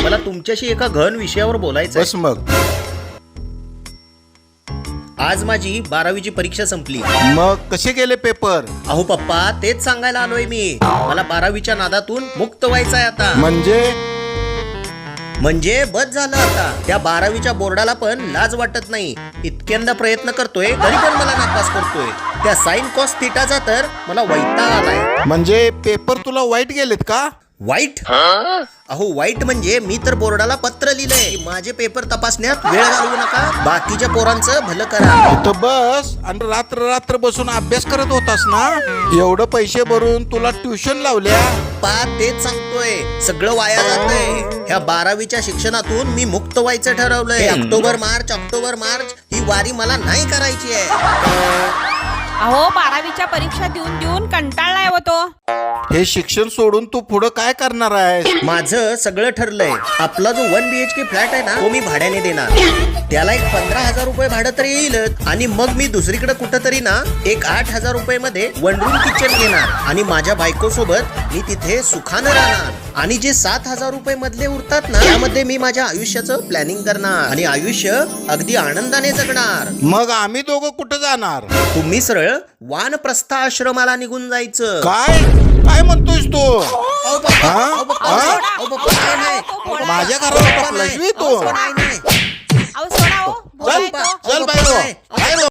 मला तुमच्याशी एका गहन विषयावर बोलायचं बस मग. आज माझी 12वीची परीक्षा संपली. मग कसे गेले पेपर? अहो पप्पा, तेच सांगायला आलोय मी. मला 12वीच्या नादातून मुक्त व्हायचंय आता. म्हणजे बस झालं आता. त्या 12वीच्या बोर्डाला पण लाज वाटत नाही. इतक्यांदा प्रयत्न करतोय तरी पण मला नापास करतोय. त्या साइन कॉस थिटाचा तर मला वैताग आलाय. म्हणजे पेपर तुला वाईट गेलेत का? वाईट? अहो वाईट म्हणजे मी तर बोर्डाला पत्र लिहिलंय, माझे पेपर तपासण्यात वेळ घालवू नका, बाकीच्या पोरांचं भलं करा. इथं बस आणि रात्र रात्र बसून अभ्यास करत होतास ना? एवढं पैसे भरून तुला ट्युशन लावल्या. तेच सांगतोय, सगळं वाया जातंय. ह्या 12वीच्या शिक्षणातून मी मुक्त व्हायचं ठरवलंय. ऑक्टोबर मार्च ही वारी मला नाही करायची आहे. अहो 12वीच्या परीक्षा देऊन देऊन कंटाळलाय होतो. हे शिक्षण सोडून तू पुढं काय करणार आहेस? माझं सगळं ठरलंय. आपला जो 1 BHK फ्लॅट आहे ना, तो मी भाड्याने देणार. त्याला एक 15,000 रुपये भाडं तरी येईलच. आणि मग मी दुसरीकडे कुठंतरी ना एक 8,000 रुपये मध्ये 1 रूम किचन घेणार. आणि माझ्या बायको सोबत मी तिथे सुखानं राहणार. आणि जे 7,000 रुपये मधले उरतात ना, त्यामध्ये मी माझ्या आयुष्याचं प्लॅनिंग करणार आणि आयुष्य अगदी आनंदाने जगणार. मग आम्ही दोघं कुठं जाणार? तुम्ही सरळ वानप्रस्थ आश्रमाला निघून जायचं. काय काय म्हणतोयस तू? अहो पप्पा, हा? अहो पप्पा, हा? अहो पप्पा, नाही, नाही. माझ्या घरावर पप्पा, टाकलंस नाही. बे तू? नाही, नाही. अहो सोडा हो, चल, बोलायचं. चल अहो, बाहेर पप्पा, हो. नाही.